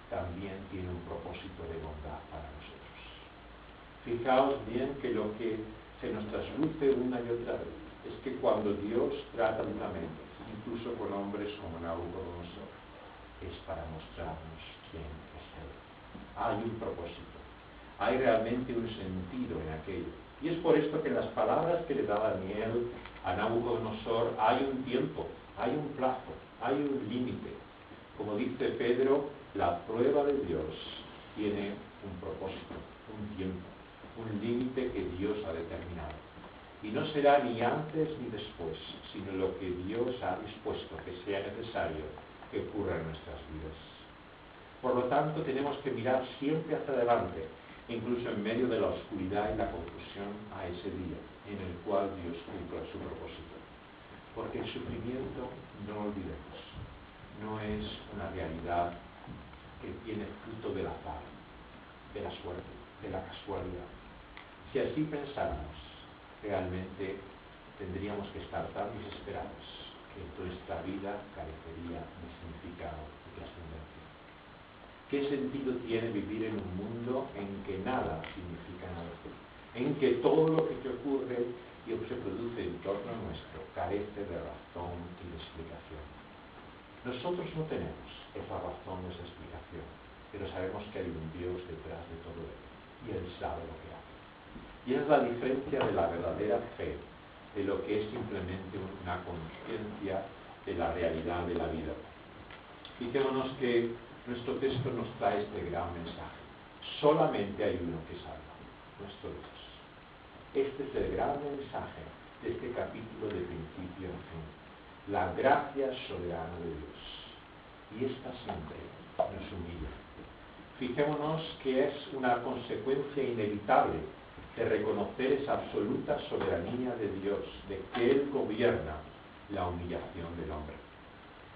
también tiene un propósito de bondad para nosotros. Fijaos bien que lo que se nos trasluce una y otra vez es que cuando Dios trata duramente, incluso con hombres como Nabucodonosor, es para mostrarnos quién es Él. Hay un propósito, hay realmente un sentido en aquello. Y es por esto que en las palabras que le da Daniel a Nabucodonosor hay un tiempo, hay un plazo, hay un límite. Como dice Pedro, la prueba de Dios tiene un propósito, un tiempo, un límite que Dios ha determinado. Y no será ni antes ni después, sino lo que Dios ha dispuesto que sea necesario que ocurra en nuestras vidas. Por lo tanto, tenemos que mirar siempre hacia adelante, incluso en medio de la oscuridad y la confusión, a ese día en el cual Dios cumpla su propósito. Porque el sufrimiento, no olvidemos, no es una realidad que tiene fruto del azar, de la suerte, de la casualidad. Si así pensáramos, realmente tendríamos que estar tan desesperados que nuestra vida carecería de significado y trascendencia. ¿Qué sentido tiene vivir en un mundo en que nada significa nada? En que todo lo que ocurre y se produce en torno nuestro carece de razón y de explicación. Nosotros no tenemos esa razón, esa explicación, pero sabemos que hay un Dios detrás de todo ello y Él sabe lo que hace. Y es la diferencia de la verdadera fe, de lo que es simplemente una conciencia de la realidad de la vida. Fijémonos que nuestro texto nos trae este gran mensaje. Solamente hay uno que salva, nuestro Dios. Este es el gran mensaje de este capítulo de principio a fin. La gracia soberana de Dios. Y esta siempre nos humilla. Fijémonos que es una consecuencia inevitable de reconocer esa absoluta soberanía de Dios, de que Él gobierna la humillación del hombre.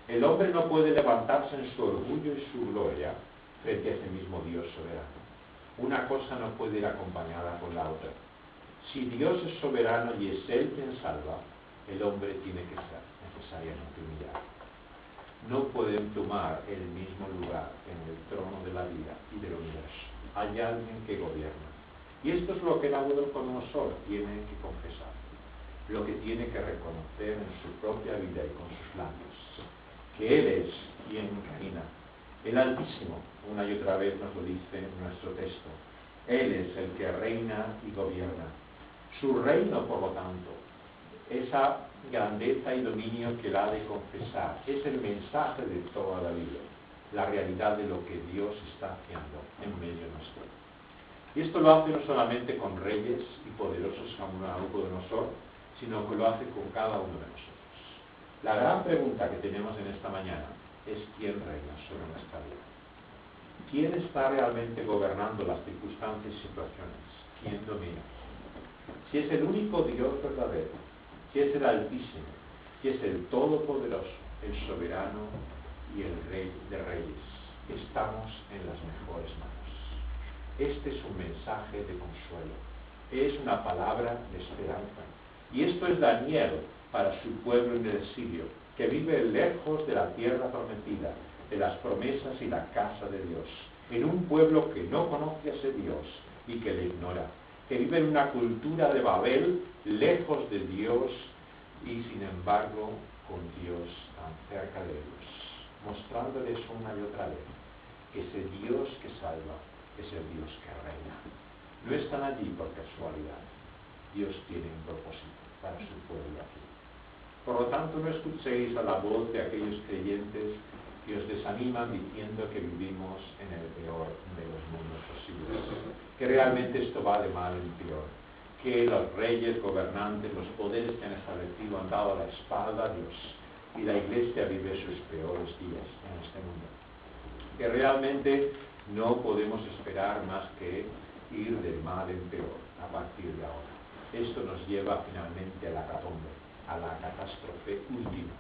El hombre no puede levantarse en su orgullo y su gloria frente a ese mismo Dios soberano. Una cosa no puede ir acompañada con la otra. Si Dios es soberano y es Él quien salva, el hombre tiene que ser necesariamente humillado. No pueden tomar el mismo lugar en el trono de la vida y del universo. Hay alguien que gobierna. Y esto es lo que Nabucodonosor tiene que confesar, lo que tiene que reconocer en su propia vida y con sus labios, que Él es quien reina. El Altísimo, una y otra vez nos lo dice en nuestro texto. Él es el que reina y gobierna. Su reino, por lo tanto, esa grandeza y dominio que Él ha de confesar, es el mensaje de toda la Biblia, la realidad de lo que Dios está haciendo en medio nuestro. Y esto lo hace no solamente con reyes y poderosos como Nabucodonosor, sino que lo hace con cada uno de nosotros. La gran pregunta que tenemos en esta mañana es ¿quién reina sobre nuestra vida? ¿Quién está realmente gobernando las circunstancias y situaciones? ¿Quién domina? Si es el único Dios verdadero, si es el Altísimo, si es el Todopoderoso, el Soberano y el Rey de Reyes, estamos en las mejores manos. Este es un mensaje de consuelo, es una palabra de esperanza. Y esto es Daniel para su pueblo en el exilio, que vive lejos de la tierra prometida, de las promesas y la casa de Dios, en un pueblo que no conoce a ese Dios y que le ignora, que vive en una cultura de Babel, lejos de Dios y sin embargo con Dios tan cerca de ellos, mostrándoles una y otra vez que ese Dios que salva es el Dios que reina. No están allí por casualidad. Dios tiene un propósito para su pueblo aquí. Por lo tanto, no escuchéis a la voz de aquellos creyentes que os desaniman diciendo que vivimos en el peor de los mundos posibles, que realmente esto va de mal en peor, que los reyes, gobernantes, los poderes que han establecido han dado la espalda a Dios y la Iglesia vive sus peores días en este mundo, que realmente no podemos esperar más que ir de mal en peor a partir de ahora. Esto nos lleva finalmente a la hecatombe, a la catástrofe última.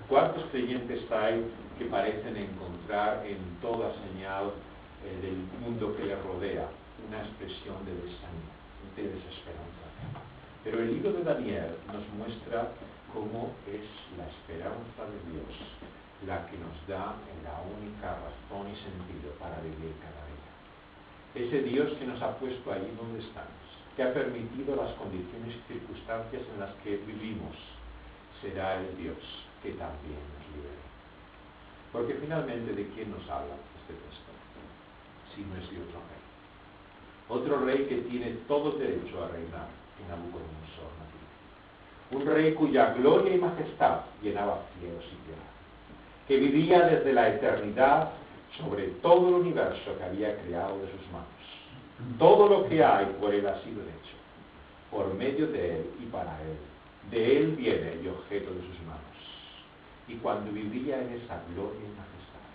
¿Cuántos creyentes hay que parecen encontrar en toda señal del mundo que les rodea una expresión de desánimo, de desesperanza? Pero el libro de Daniel nos muestra cómo es la esperanza de Dios la que nos da la única razón y sentido para vivir cada día. Ese Dios que nos ha puesto ahí donde estamos, que ha permitido las condiciones y circunstancias en las que vivimos, será el Dios que también nos libere. Porque finalmente, ¿de quién nos habla este texto? Si no es de otro rey. Otro rey que tiene todo derecho a reinar en Nabucodonosor. Un rey cuya gloria y majestad llenaba cielos y tierra, que vivía desde la eternidad sobre todo el universo que había creado de sus manos. Todo lo que hay por él ha sido hecho, por medio de él y para él. De él viene el objeto de sus manos. Y cuando vivía en esa gloria y majestad,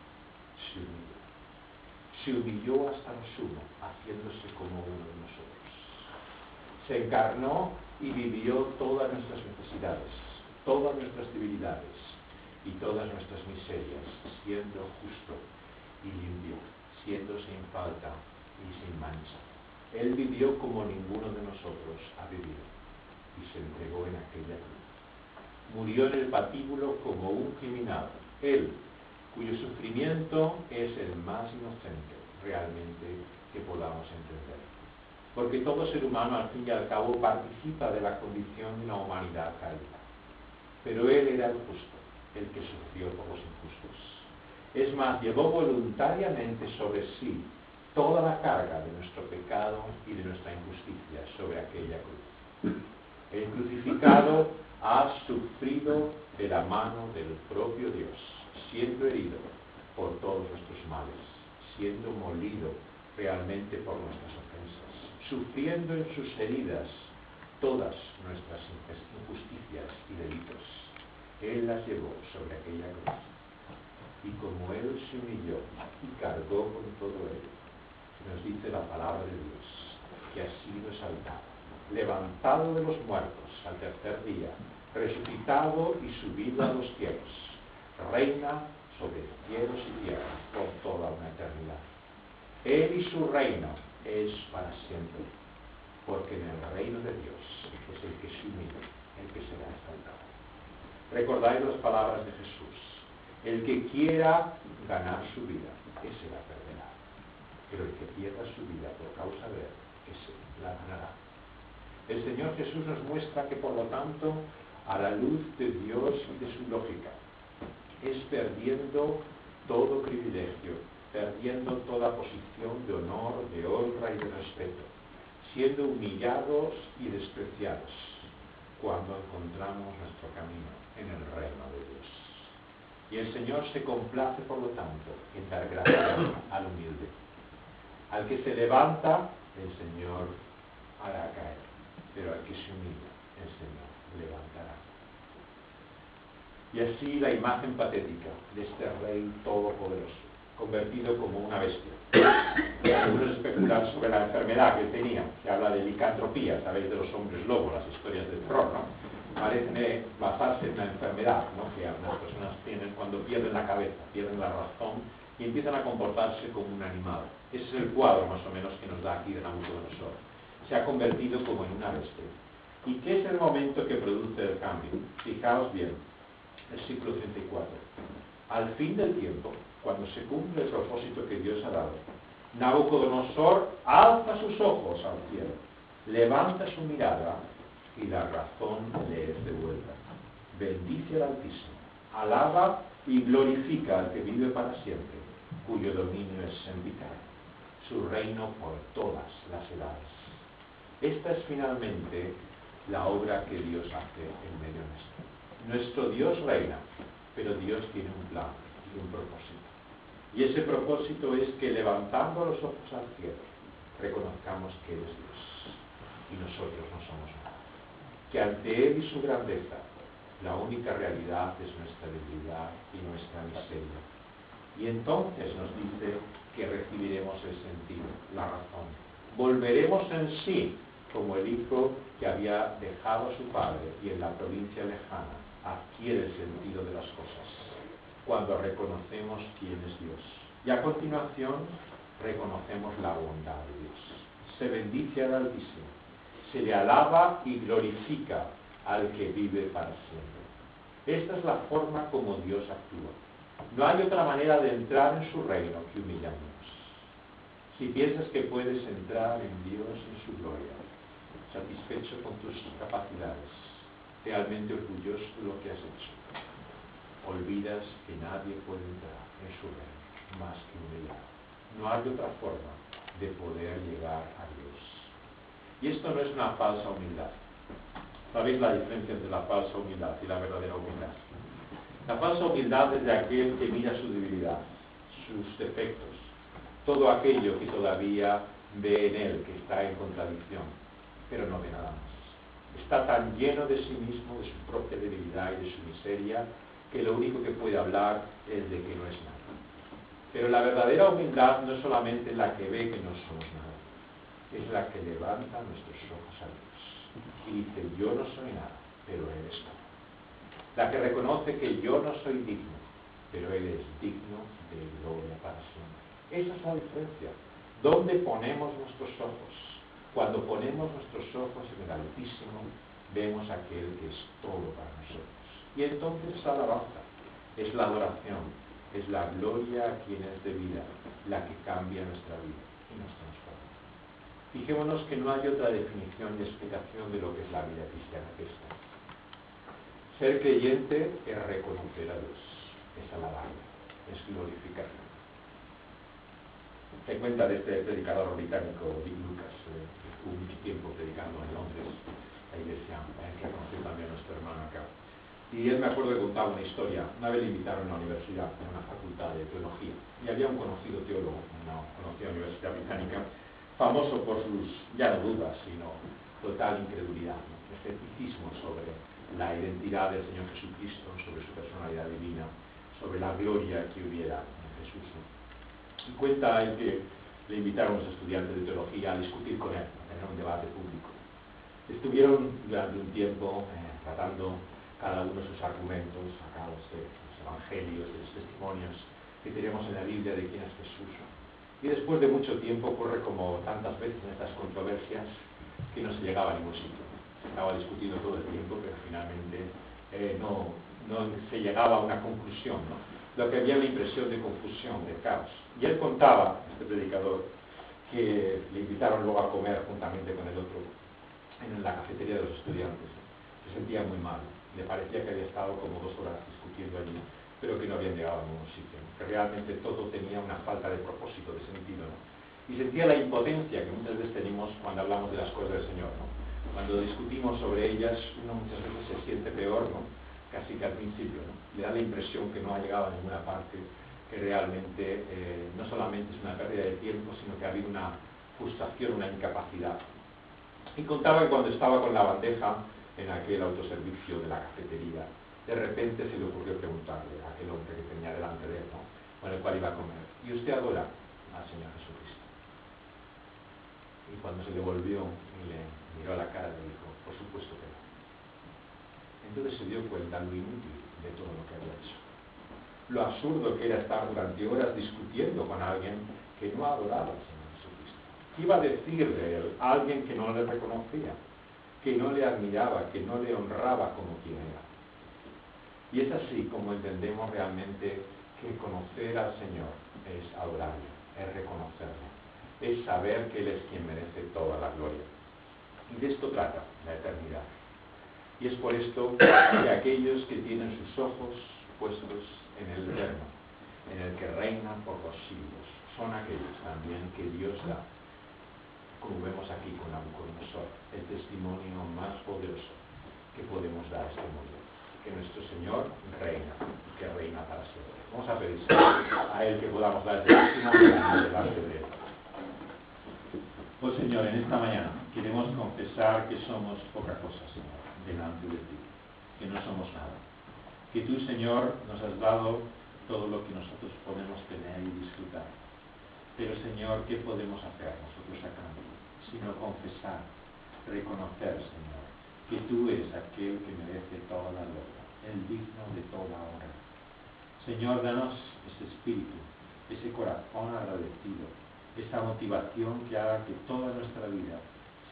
se humilló hasta lo sumo, haciéndose como uno de nosotros. Se encarnó y vivió todas nuestras necesidades, todas nuestras debilidades y todas nuestras miserias, siendo justo y limpio, siendo sin falta y sin mancha. Él vivió como ninguno de nosotros ha vivido y se entregó en aquella cruz. Murió en el patíbulo como un criminal. Él, cuyo sufrimiento es el más inocente realmente que podamos entender. Porque todo ser humano, al fin y al cabo, participa de la condición de una humanidad caída. Pero él era el justo, el que sufrió por los injustos. Es más, llevó voluntariamente sobre sí toda la carga de nuestro pecado y de nuestra injusticia sobre aquella cruz. El crucificado ha sufrido de la mano del propio Dios, siendo herido por todos nuestros males, siendo molido realmente por nuestras ofensas, sufriendo en sus heridas todas nuestras injusticias y delitos. Él las llevó sobre aquella cruz. Y como Él se humilló y cargó con todo ello, nos dice la palabra de Dios, que ha sido exaltado, levantado de los muertos al tercer día, resucitado y subido a los cielos, reina sobre cielos y tierra por toda una eternidad. Él y su reino es para siempre, porque en el reino de Dios es el que se humilla, el que será exaltado. Recordáis las palabras de Jesús: el que quiera ganar su vida, ese la perderá, pero el que pierda su vida por causa de él, ese la ganará. El Señor Jesús nos muestra que, por lo tanto, a la luz de Dios y de su lógica, es perdiendo todo privilegio, perdiendo toda posición de honor, de honra y de respeto, siendo humillados y despreciados, cuando encontramos nuestro camino en el reino de Dios. Y el Señor se complace, por lo tanto, en dar gracia al humilde. Al que se levanta, el Señor hará caer, pero al que se humilla, el Señor levantará. Y así la imagen patética de este rey todopoderoso, convertido como una bestia. Algunos especulan sobre la enfermedad que él tenía, que habla de licantropía, sabéis, de los hombres lobos, las historias del terror, ¿no? Parecen basarse en una enfermedad, ¿no?, que algunas personas tienen cuando pierden la cabeza, pierden la razón y empiezan a comportarse como un animal. Ese es el cuadro más o menos que nos da aquí de Nabucodonosor. Se ha convertido como en una bestia. ¿Y qué es el momento que produce el cambio? Fijaos bien, versículo 34. Al fin del tiempo, cuando se cumple el propósito que Dios ha dado, Nabucodonosor alza sus ojos al cielo, levanta su mirada y la razón le es devuelta. Bendice al Altísimo, alaba y glorifica al que vive para siempre, cuyo dominio es sempiterno, su reino por todas las edades. Esta es finalmente la obra que Dios hace en medio nuestro. Nuestro Dios reina, pero Dios tiene un plan y un propósito. Y ese propósito es que, levantando los ojos al cielo, reconozcamos que Él es Dios y nosotros no somos nada. Que ante Él y su grandeza, la única realidad es nuestra debilidad y nuestra miseria. Y entonces nos dice que recibiremos el sentido, la razón. Volveremos en sí, como el hijo que había dejado a su padre y en la provincia lejana adquiere el sentido de las cosas, cuando reconocemos quién es Dios. Y a continuación reconocemos la bondad de Dios. Se bendice al Altísimo, se le alaba y glorifica al que vive para siempre. Esta es la forma como Dios actúa. No hay otra manera de entrar en su reino que humillándonos. Si piensas que puedes entrar en Dios en su gloria, satisfecho con tus capacidades, realmente orgulloso de lo que has hecho, olvidas que nadie puede entrar en su reino más que humillado. No hay otra forma de poder llegar a Dios. Y esto no es una falsa humildad. ¿Sabéis la diferencia entre la falsa humildad y la verdadera humildad? La falsa humildad es de aquel que mira su debilidad, sus defectos, todo aquello que todavía ve en él, que está en contradicción, pero no ve nada más. Está tan lleno de sí mismo, de su propia debilidad y de su miseria, que lo único que puede hablar es de que no es nada. Pero la verdadera humildad no es solamente la que ve que no somos nada, es la que levanta nuestros ojos a Dios y dice: yo no soy nada, pero Él es todo. La que reconoce que yo no soy digno, pero Él es digno de gloria para siempre. Esa es la diferencia. ¿Dónde ponemos nuestros ojos? Cuando ponemos nuestros ojos en el Altísimo, vemos aquel que es todo para nosotros. Y entonces es la alabanza, es la adoración, es la gloria a quien es debida, la que cambia nuestra vida y nos transforma. Fijémonos que no hay otra definición y explicación de lo que es la vida cristiana que esta. Ser creyente es reconocer a Dios, es alabarle, es glorificarle. Se cuenta de este predicador británico, Dick Lucas, que estuvo mucho tiempo predicando en Londres, la iglesia que conoció también a nuestro hermano acá. Y él, me acuerdo, que contaba una historia. Una vez le invitaron a la universidad, a una facultad de teología, y había un conocido teólogo en una conocida universidad británica, famoso por sus, ya no dudas, sino total incredulidad, ¿no? Escepticismo sobre la identidad del Señor Jesucristo, sobre su personalidad divina, sobre la gloria que hubiera en Jesús, ¿no? Y cuenta él que le invitaron a los estudiantes de teología a discutir con él, a tener un debate público. Estuvieron durante un tiempo tratando cada uno sus argumentos, sacados de los evangelios, de los testimonios que tenemos en la Biblia de quién es Jesús. Y después de mucho tiempo ocurre, como tantas veces en estas controversias, que no se llegaba a ningún sitio. Se estaba discutiendo todo el tiempo, pero finalmente no se llegaba a una conclusión, ¿no? Lo que había una impresión de confusión, de caos. Y él contaba, este predicador, que le invitaron luego a comer juntamente con el otro en la cafetería de los estudiantes. Se sentía muy mal. Le parecía que había estado como 2 horas discutiendo allí, pero que no habían llegado a ningún sitio, ¿no? Que realmente todo tenía una falta de propósito, de sentido, ¿no? Y sentía la impotencia que muchas veces tenemos cuando hablamos de las cosas del Señor, ¿no? Cuando discutimos sobre ellas, uno muchas veces se siente peor, ¿no? Casi que al principio, ¿no? Le da la impresión que no ha llegado a ninguna parte, que realmente no solamente es una pérdida de tiempo, sino que ha habido una frustración, una incapacidad. Y contaba que cuando estaba con la bandeja en aquel autoservicio de la cafetería, de repente se le ocurrió preguntarle a aquel hombre que tenía delante de él, ¿no? Con el cual iba a comer: ¿y usted adora al Señor Jesucristo? Y cuando se le volvió y le miró a la cara, le dijo: por supuesto que no. Entonces se dio cuenta lo inútil de todo lo que había hecho, lo absurdo que era estar durante horas discutiendo con alguien que no adoraba al Señor Jesucristo. ¿Qué iba a decir de él a alguien que no le reconocía, que no le admiraba, que no le honraba como quien era? Y es así como entendemos realmente que conocer al Señor es adorarle, es reconocerlo, es saber que Él es quien merece toda la gloria. Y de esto trata la eternidad. Y es por esto que aquellos que tienen sus ojos puestos en el Eterno, en el que reina por los siglos, son aquellos también que Dios da, como vemos aquí con Nabucodonosor, el testimonio más poderoso que podemos dar a este mundo: que nuestro Señor reina, y que reina para siempre. Vamos a pedir a Él que podamos dar el testimonio delante de Él. Oh Señor, en esta mañana queremos confesar que somos poca cosa, Señor, delante de ti, que no somos nada. Que tú, Señor, nos has dado todo lo que nosotros podemos tener y disfrutar. Pero, Señor, ¿qué podemos hacer nosotros a cambio? Sino confesar, reconocer, Señor, que tú eres aquel que merece toda la gloria, el digno de toda honra. Señor, danos ese espíritu, ese corazón agradecido, esa motivación que haga que toda nuestra vida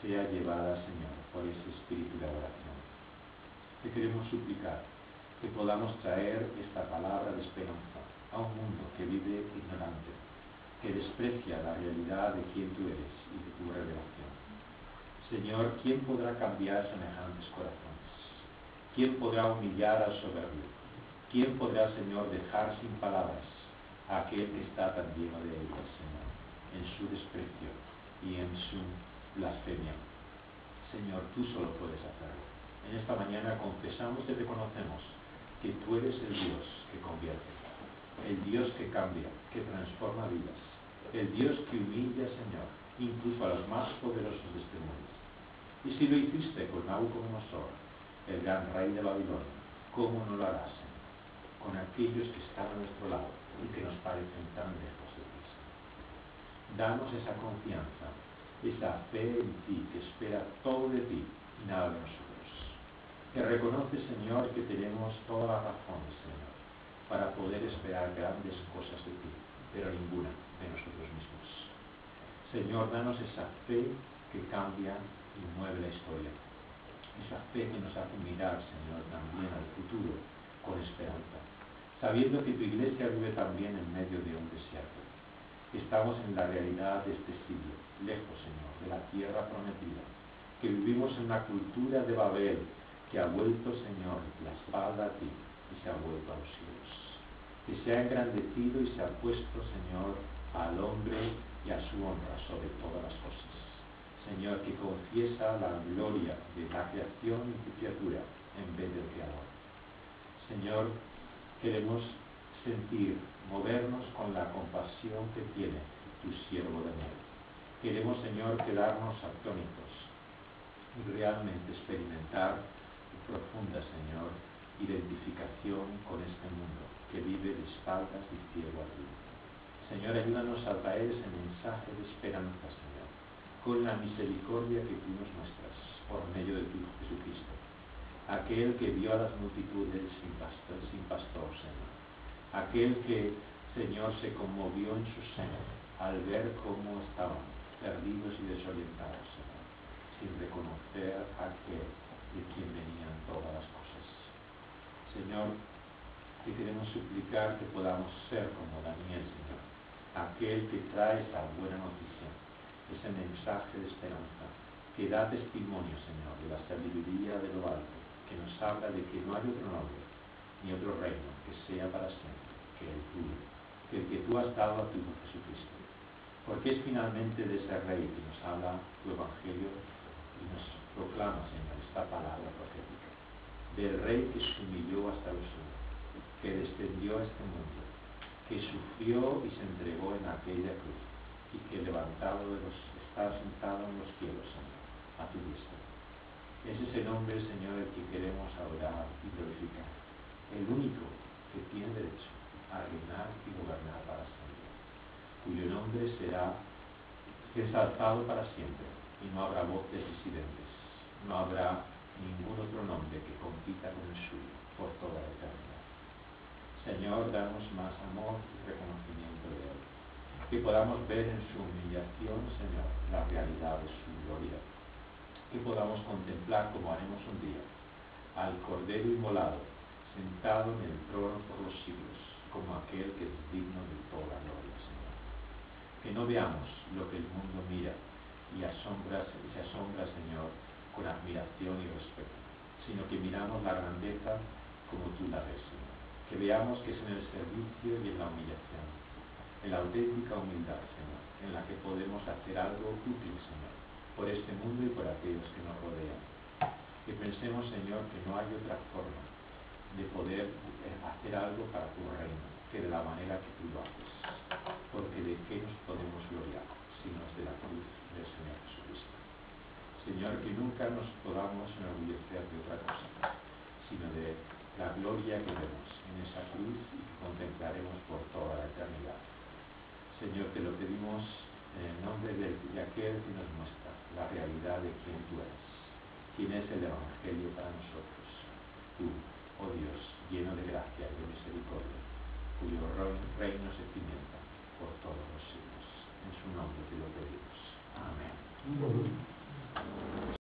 sea llevada, Señor, por ese espíritu de adoración. Te queremos suplicar que podamos traer esta palabra de esperanza a un mundo que vive ignorante, que desprecia la realidad de quién tú eres y de tu revelación. Señor, ¿quién podrá cambiar semejantes corazones? ¿Quién podrá humillar al soberbio? ¿Quién podrá, Señor, dejar sin palabras a aquel que está tan lleno de ellas, Señor, en su desprecio y en su blasfemia? Señor, tú solo puedes hacerlo. En esta mañana confesamos y reconocemos que tú eres el Dios que convierte, el Dios que cambia, que transforma vidas, el Dios que humilla, Señor, incluso a los más poderosos de este mundo. Y si lo hiciste con Nabucodonosor, el gran rey de Babilonia, ¿cómo no lo harás, Señor, con aquellos que están a nuestro lado y que nos parecen tan lejos de ti? Danos esa confianza, esa fe en ti que espera todo de ti y nada de nosotros. Que reconoce, Señor, que tenemos todas las razones, Señor, para poder esperar grandes cosas de ti, pero ninguna de nosotros mismos. Señor, danos esa fe que cambia y mueve la historia. Esa fe que nos hace mirar, Señor, también al futuro con esperanza, sabiendo que tu iglesia vive también en medio de un desierto. Estamos en la realidad de este siglo, lejos, Señor, de la tierra prometida, que vivimos en una cultura de Babel que ha vuelto, Señor, la espalda a ti y se ha vuelto a los cielos, que se ha engrandecido y se ha puesto, Señor, al hombre y a su honra sobre todas las cosas. Señor, que confiesa la gloria de la creación y tu criatura en vez del Creador. Señor, queremos sentir, movernos con la compasión que tiene tu siervo Daniel. Queremos, Señor, quedarnos atónitos y realmente experimentar tu profunda, Señor, identificación con este mundo que vive de espaldas y ciego a ti. Señor, ayúdanos a traer ese mensaje de esperanza, Señor, con la misericordia que tú nos muestras por medio de tu Hijo Jesucristo. Aquel que vio a las multitudes sin pastor, Señor. Aquel que, Señor, se conmovió en su seno al ver cómo estaban perdidos y desorientados, Señor, sin reconocer a aquel de quien venían todas las cosas. Señor, te queremos suplicar que podamos ser como Daniel, Señor, aquel que trae esa buena noticia, ese mensaje de esperanza, que da testimonio, Señor, de la sabiduría de lo alto, que nos habla de que no hay otro nombre, ni otro reino que sea para siempre, que el tuyo, que el que tú has dado a tu Hijo Jesucristo. Porque es finalmente de ese Rey que nos habla tu Evangelio y nos proclama, Señor, esta palabra profética. Del Rey que se humilló hasta lo sumo, que descendió a este mundo, que sufrió y se entregó en aquella cruz, y que levantado está sentado en los cielos, Señor, a tu diestra. Es ese nombre, Señor, el que queremos adorar y glorificar. El único que tiene derecho a reinar y gobernar para siempre, cuyo nombre será exaltado para siempre, y no habrá voces disidentes, no habrá ningún otro nombre que compita con el suyo por toda la eternidad. Señor, danos más amor y reconocimiento de Él, que podamos ver en su humillación, Señor, la realidad de su gloria, que podamos contemplar, como haremos un día, al Cordero inmolado, sentado en el trono por los siglos, como aquel que es digno de toda gloria, Señor. Que no veamos lo que el mundo mira y se asombra, Señor, con admiración y respeto, sino que miramos la grandeza como tú la ves, Señor. Que veamos que es en el servicio y en la humillación, en la auténtica humildad, Señor, en la que podemos hacer algo útil, Señor, por este mundo y por aquellos que nos rodean. Que pensemos, Señor, que no hay otra forma de poder hacer algo para tu reino que de la manera que tú lo haces. Porque de qué nos podemos gloriar si no es de la cruz del Señor Jesucristo. Señor, que nunca nos podamos enorgullecer de otra cosa, sino de la gloria que vemos en esa cruz y que contemplaremos por toda la eternidad. Señor, te lo pedimos en el nombre de aquel que nos muestra la realidad de quién tú eres, quién es el Evangelio para nosotros. Tú, oh Dios, lleno de gracia y de misericordia, cuyo reino se cimienta por todos los siglos. En su nombre te lo pedimos. Amén.